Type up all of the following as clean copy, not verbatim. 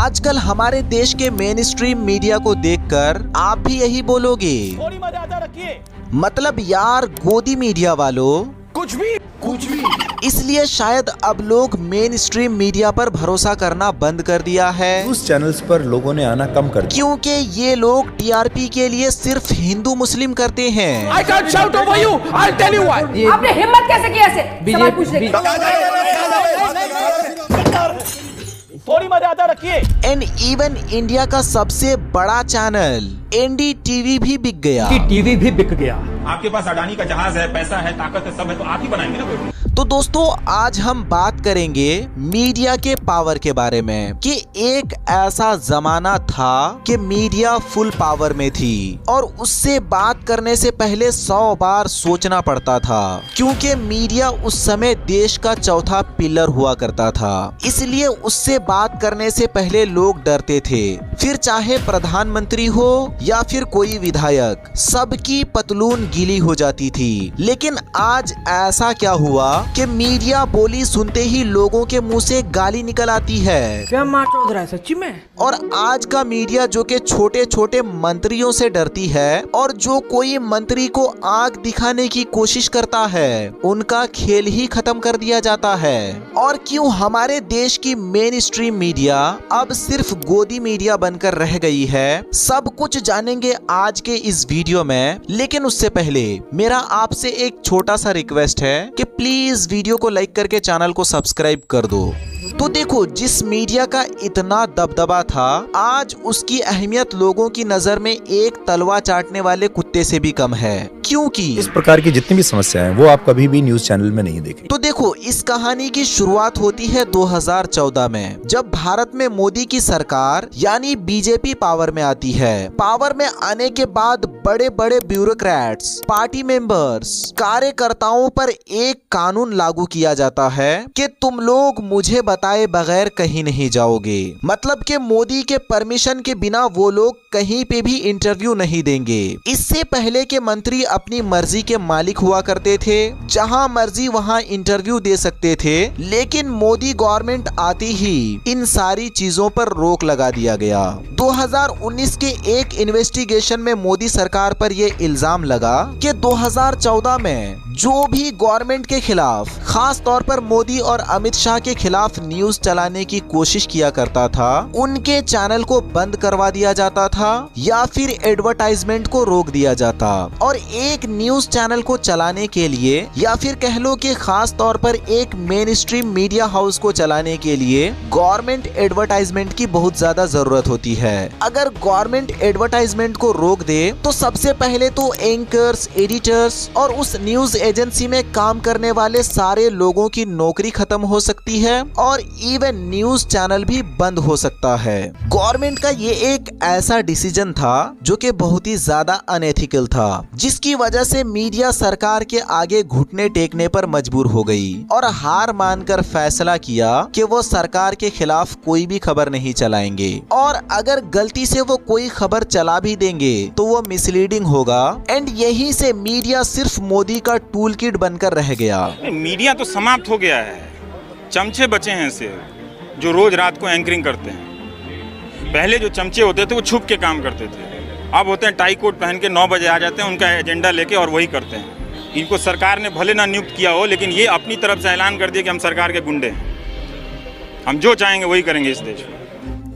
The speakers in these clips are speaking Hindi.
आजकल हमारे देश के मेन स्ट्रीम मीडिया को देखकर आप भी यही बोलोगे, थोड़ी मर्यादा रखिए। मतलब यार गोदी मीडिया वालों, कुछ भी। इसलिए शायद अब लोग मेन स्ट्रीम मीडिया पर भरोसा करना बंद कर दिया है। न्यूज़ चैनल्स पर लोगों ने आना कम कर दिया क्योंकि ये लोग टीआरपी के लिए सिर्फ हिंदू मुस्लिम करते हैं। I can't shout over you. I'll tell you why. आपने हिम्मत कैसे की ऐसे सवाल पूछने की? थोड़ी मर्यादा रखिए। एंड इवन इंडिया का सबसे बड़ा चैनल एनडीटीवी भी बिक गया। टीवी भी बिक गया। आपके पास अडानी का जहाज है, पैसा है, ताकत है, सब है, तो आप ही बनाएंगे ना कोई। तो दोस्तों आज हम बात करेंगे मीडिया के पावर के बारे में कि एक ऐसा जमाना था कि मीडिया फुल पावर में थी और उससे बात करने से पहले 100 बार सोचना पड़ता था, क्योंकि मीडिया उस समय देश का चौथा पिलर हुआ करता था। इसलिए उससे बात करने से पहले लोग डरते थे, फिर चाहे प्रधानमंत्री हो या फिर कोई विधायक, सबकी पतलून गीली हो जाती थी। लेकिन आज ऐसा क्या हुआ कि मीडिया बोली सुनते ही लोगों के मुंह से गाली निकल आती है। क्या मार चौध रहा है सच्ची में? और आज का मीडिया जो कि छोटे छोटे मंत्रियों से डरती है और जो कोई मंत्री को आंख दिखाने की कोशिश करता है उनका खेल ही खत्म कर दिया जाता है। और क्यों हमारे देश की मेन स्ट्रीम मीडिया अब सिर्फ गोदी मीडिया बनकर रह गई है, सब कुछ जानेंगे आज के इस वीडियो में। लेकिन उससे पहले मेरा आपसे एक छोटा सा रिक्वेस्ट है कि प्लीज वीडियो को लाइक करके चैनल को सब्सक्राइब कर दो। तो देखो, जिस मीडिया का इतना दबदबा था, आज उसकी अहमियत लोगों की नजर में एक तलवा चाटने वाले कुत्ते से भी कम है। क्योंकि इस प्रकार की जितनी भी समस्याएं हैं वो आप कभी भी न्यूज़ चैनल में नहीं देखेंगे। तो देखो, इस कहानी की शुरुआत होती है 2014 में, जब भारत में मोदी की सरकार यानी बीजेपी पावर में आती है। पावर में आने के बाद बड़े बड़े ब्यूरोक्रेट्स, पार्टी मेंबर्स, कार्यकर्ताओं पर एक कानून लागू किया जाता है कि तुम लोग मुझे बताए बगैर कहीं नहीं जाओगे। मतलब कि मोदी के परमिशन के बिना वो लोग कहीं पे भी इंटरव्यू नहीं देंगे। इससे पहले के मंत्री अपनी मर्जी के मालिक हुआ करते थे, जहां मर्जी वहां इंटरव्यू दे सकते थे। लेकिन मोदी गवर्नमेंट आते ही इन सारी चीजों पर रोक लगा दिया गया। 2019 के एक इन्वेस्टिगेशन में मोदी सरकार पर यह इल्जाम लगा कि 2014 में जो भी गवर्नमेंट के खिलाफ, खास तौर पर मोदी और अमित शाह के खिलाफ न्यूज चलाने की कोशिश किया करता था, उनके चैनल को बंद करवा दिया जाता था या फिर एडवर्टाइजमेंट को रोक दिया जाता। और एक न्यूज चैनल को चलाने के लिए या फिर कह लो कि खास तौर पर एक मेन स्ट्रीम मीडिया हाउस को चलाने के लिए गवर्नमेंट एडवर्टाइजमेंट की बहुत ज्यादा जरूरत होती है। अगर गवर्नमेंट एडवर्टाइजमेंट को रोक दे तो सबसे पहले तो एंकर्स, एडिटर्स और उस न्यूज एजेंसी में काम करने वाले सारे लोगों की नौकरी खत्म हो सकती है और इवन न्यूज चैनल भी बंद हो सकता है। गवर्नमेंट का ये एक ऐसा डिसीजन था जो कि बहुत ही ज्यादा अनएथिकल था, जिसकी वजह से मीडिया सरकार के आगे घुटने टेकने पर मजबूर हो गई और हार मानकर फैसला किया कि वो सरकार के खिलाफ कोई भी खबर नहीं चलाएंगे, और अगर गलती से वो कोई खबर चला भी देंगे तो वो मिसलीडिंग होगा। एंड यहीं से मीडिया सिर्फ मोदी का टूल किट बनकर रह गया। मीडिया तो समाप्त हो गया है, चमचे बचे हैं सिर्फ जो रोज रात को एंकरिंग करते हैं। पहले जो चमचे होते थे वो छुप के काम करते थे, अब होते हैं टाई कोट पहन के 9 बजे आ जाते हैं उनका एजेंडा लेके और वही करते हैं। इनको सरकार ने भले ना नियुक्त किया हो, लेकिन ये अपनी तरफ से ऐलान कर दिया कि हम सरकार के गुंडे हैं, हम जो चाहेंगे वही करेंगे इस देश में।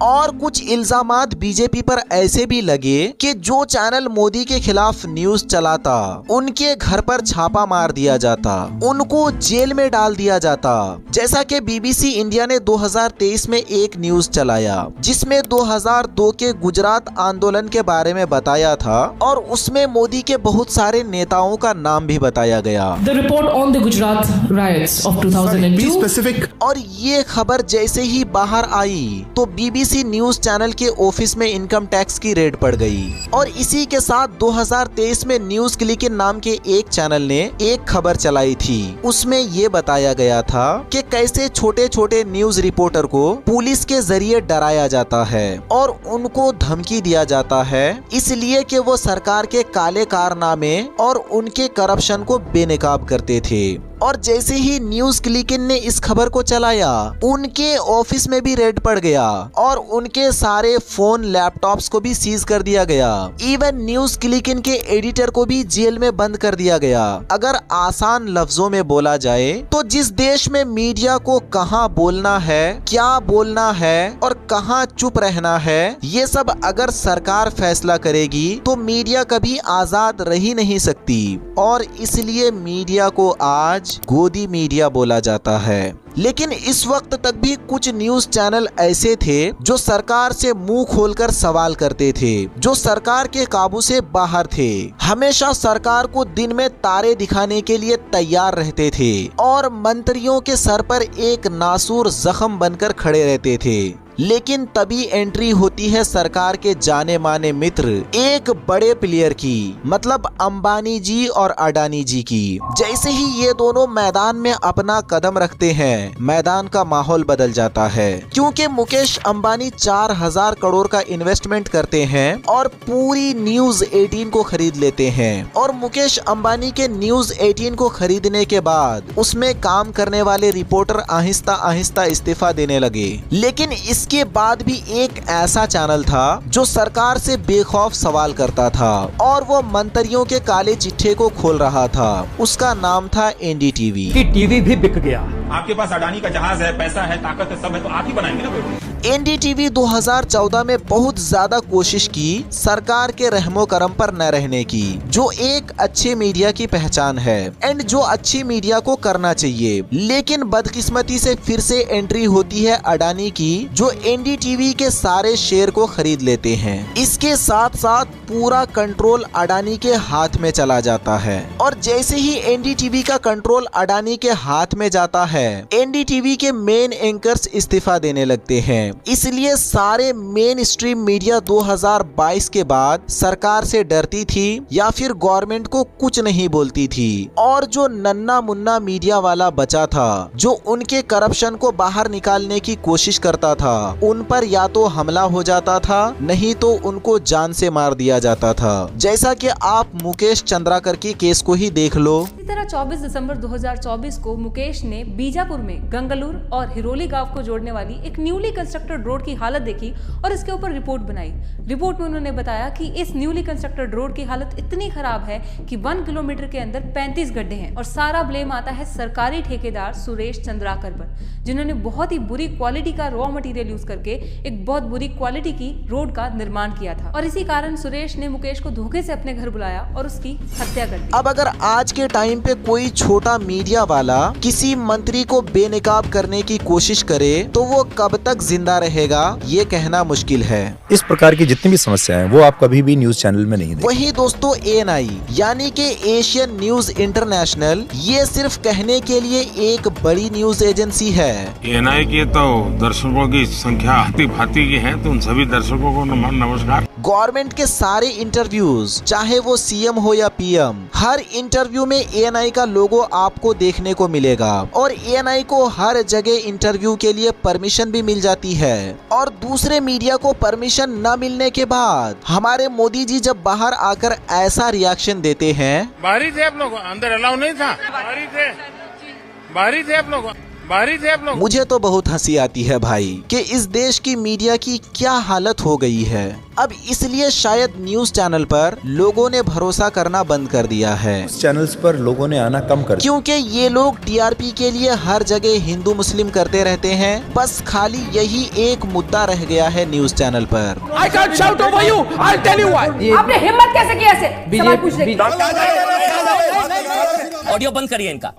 और कुछ इल्जामात बीजेपी पर ऐसे भी लगे कि जो चैनल मोदी के खिलाफ न्यूज चलाता उनके घर पर छापा मार दिया जाता, उनको जेल में डाल दिया जाता। जैसा कि बीबीसी इंडिया ने 2023 में एक न्यूज चलाया जिसमें 2002 के गुजरात आंदोलन के बारे में बताया था और उसमें मोदी के बहुत सारे नेताओं का नाम भी बताया गया। The report on the Gujarat riots of 2002. और ये खबर जैसे ही बाहर आई तो बीबीसी न्यूज चैनल के ऑफिस में इनकम टैक्स की रेड पड़ गई। और इसी के साथ 2023 में न्यूज क्लिक नाम के एक चैनल ने एक खबर चलाई थी। उसमें ये बताया गया था कि कैसे छोटे छोटे न्यूज रिपोर्टर को पुलिस के जरिए डराया जाता है और उनको धमकी दिया जाता है, इसलिए कि वो सरकार के काले कारनामे और उनके करप्शन को बेनकाब करते थे। और जैसे ही न्यूज क्लिक इन ने इस खबर को चलाया, उनके ऑफिस में भी रेड पड़ गया और उनके सारे फोन लैपटॉप्स को भी सीज कर दिया गया। इवन न्यूज क्लिक इन के एडिटर को भी जेल में बंद कर दिया गया। अगर आसान लफ्जों में बोला जाए तो जिस देश में मीडिया को कहां बोलना है, क्या बोलना है और कहां चुप रहना है, ये सब अगर सरकार फैसला करेगी तो मीडिया कभी आजाद रह ही नहीं सकती। और इसलिए मीडिया को आज गोदी मीडिया बोला जाता है। लेकिन इस वक्त तक भी कुछ न्यूज चैनल ऐसे थे जो सरकार से मुंह खोलकर सवाल करते थे, जो सरकार के काबू से बाहर थे, हमेशा सरकार को दिन में तारे दिखाने के लिए तैयार रहते थे और मंत्रियों के सर पर एक नासूर जख्म बनकर खड़े रहते थे। लेकिन तभी एंट्री होती है सरकार के जाने माने मित्र एक बड़े प्लेयर की, मतलब अंबानी जी और अडानी जी की। जैसे ही ये दोनों मैदान में अपना कदम रखते हैं, मैदान का माहौल बदल जाता है, क्योंकि मुकेश अंबानी 4000 करोड़ का इन्वेस्टमेंट करते हैं और पूरी न्यूज 18 को खरीद लेते हैं। और मुकेश अंबानी के न्यूज 18 को खरीदने के बाद उसमें काम करने वाले रिपोर्टर आहिस्ता आहिस्ता इस्तीफा देने लगे। लेकिन इसके बाद भी एक ऐसा चैनल था जो सरकार से बेखौफ सवाल करता था और वो मंत्रियों के काले चिट्ठे को खोल रहा था। उसका नाम था एनडीटीवी। कि टीवी भी बिक गया। आपके पास अडानी का जहाज है, पैसा है, ताकत है, सब है, तो आप ही बनाएंगे ना। एनडीटीवी 2014 में बहुत ज्यादा कोशिश की सरकार के रहमो करम पर न रहने की, जो एक अच्छे मीडिया की पहचान है एंड जो अच्छी मीडिया को करना चाहिए। लेकिन बदकिस्मती से फिर से एंट्री होती है अडानी की, जो एनडीटीवी के सारे शेयर को खरीद लेते हैं। इसके साथ साथ पूरा कंट्रोल अडानी के हाथ में चला जाता है। और जैसे ही एनडीटीवी का कंट्रोल अडानी के हाथ में जाता है, एनडीटीवी के मेन एंकर्स इस्तीफा देने लगते हैं। इसलिए सारे मेन स्ट्रीम मीडिया 2022 के बाद सरकार से डरती थी या फिर गवर्नमेंट को कुछ नहीं बोलती थी। और जो नन्ना मुन्ना मीडिया वाला बचा था, जो उनके करप्शन को बाहर निकालने की कोशिश करता था, उन पर या तो हमला हो जाता था, नहीं तो उनको जान से मार दिया जाता था। जैसा कि आप मुकेश चंद्राकर के केस को ही देख लो। इसी तरह 24 दिसंबर 2024 को मुकेश ने बीजापुर में गंगलूर और हिरोली गांव को जोड़ने वाली एक न्यूली कंस्ट्रक्टेड रोड की हालत देखी और इसके ऊपर रिपोर्ट बनाई। रिपोर्ट में उन्होंने बताया कि इस न्यूली कंस्ट्रक्टेड रोड की हालत इतनी खराब है कि 1 किलोमीटर के अंदर 35 गड्ढे हैं और सारा ब्लेम आता है सरकारी ठेकेदार सुरेश चंद्राकर पर, जिन्होंने बहुत ही बुरी क्वालिटी का रॉ मटेरियल यूज करके एक बहुत बुरी क्वालिटी की रोड का निर्माण किया था। और इसी कारण सुरेश ने मुकेश को धोखे से अपने घर बुलाया और उसकी हत्या कर दी। अब अगर आज के टाइम पे कोई छोटा मीडिया वाला किसी मंत्री को बेनकाब करने की कोशिश करे तो वो कब तक जिंदा रहेगा, ये कहना मुश्किल है। इस प्रकार की जितनी भी समस्याएं हैं वो आप कभी भी न्यूज चैनल में नहीं देखेंगे। वही दोस्तों एएनआई यानी कि एशियन न्यूज इंटरनेशनल, ये सिर्फ कहने के लिए एक बड़ी न्यूज एजेंसी है। एएनआई की तो दर्शकों की संख्या हाथी भांति की है, तो उन सभी दर्शकों को नमस्कार। गवर्नमेंट के सारे इंटरव्यूज, चाहे वो सीएम हो या पीएम, हर इंटरव्यू में एएनआई का लोगो आपको देखने को मिलेगा। और एएनआई को हर जगह इंटरव्यू के लिए परमिशन भी मिल जाती है। और दूसरे मीडिया को परमिशन न मिलने के बाद हमारे मोदी जी जब बाहर आकर ऐसा रिएक्शन देते हैं, बाहरी थे आप लोग, अंदर अलाउ नहीं था, बाहरी थे आप लोग, बाहरी थे आप लोग। मुझे तो बहुत हंसी आती है भाई कि इस देश की मीडिया की क्या हालत हो गई है। अब इसलिए शायद न्यूज चैनल पर लोगों ने भरोसा करना बंद कर दिया है। चैनल्स पर लोगों ने आना कम कर दिया, क्योंकि ये लोग टीआरपी के लिए हर जगह हिंदू मुस्लिम करते रहते हैं। बस खाली यही एक मुद्दा रह गया है न्यूज चैनल पर। I can't shout over you. I'll tell you why. आपने हिम्मत कैसे की ऐसे सवाल पूछने की? ऑडियो बंद करिए इनका।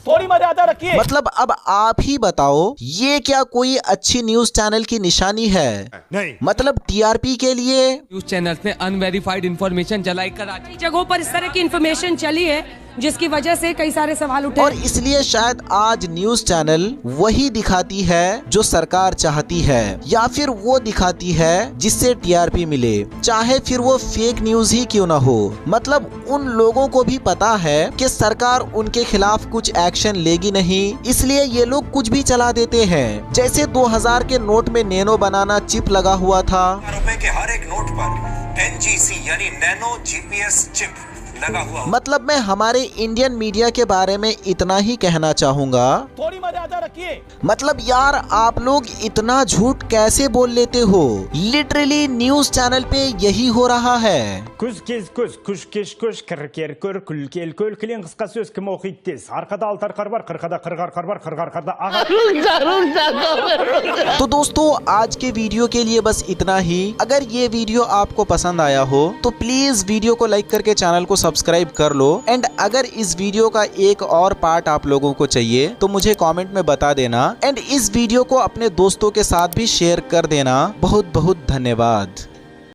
थोड़ी मर्यादा रखिए। मतलब अब आप ही बताओ, ये क्या कोई अच्छी न्यूज चैनल की निशानी है? नहीं। मतलब टीआरपी के लिए न्यूज चैनल्स ने अनवेरिफाइड इंफॉर्मेशन चलाई कर कई जगहों पर इस तरह की इंफॉर्मेशन चली है जिसकी वजह से कई सारे सवाल उठे। और इसलिए शायद आज न्यूज चैनल वही दिखाती है जो सरकार चाहती है, या फिर वो दिखाती है जिससे टीआरपी मिले, चाहे फिर वो फेक न्यूज ही क्यों ना हो। मतलब उन लोगों को भी पता है कि सरकार उनके खिलाफ कुछ एक्शन लेगी नहीं, इसलिए ये लोग कुछ भी चला देते हैं। जैसे 2000 के नोट में नैनो बनाना चिप लगा हुआ था। रुपए के हर एक नोट पर NGC यानी नैनो GPS चिप लगा हुआ। मतलब मैं हमारे इंडियन मीडिया के बारे में इतना ही कहना चाहूँगा, थोड़ी मर्यादा रखिए। मतलब यार आप लोग इतना झूठ कैसे बोल लेते हो। लिटरली न्यूज चैनल पे यही हो रहा है। Күз кез күз, күш кеш күш, кір көр, күл кел көл, кілең қысқа сөз кім оқиды тез. Арқада алтар қар бар, қырқада қырғар қар бар, қырғар қарда ағар। तो दोस्तों आज के वीडियो के लिए बस इतना ही। अगर ये वीडियो आपको पसंद आया हो तो प्लीज वीडियो को लाइक करके चैनल को सब्सक्राइब कर लो। एंड अगर इस वीडियो का एक और पार्ट आप लोगों को चाहिए तो मुझे कमेंट में बता देना। एंड इस वीडियो को अपने दोस्तों के साथ भी शेयर कर देना। बहुत बहुत धन्यवाद।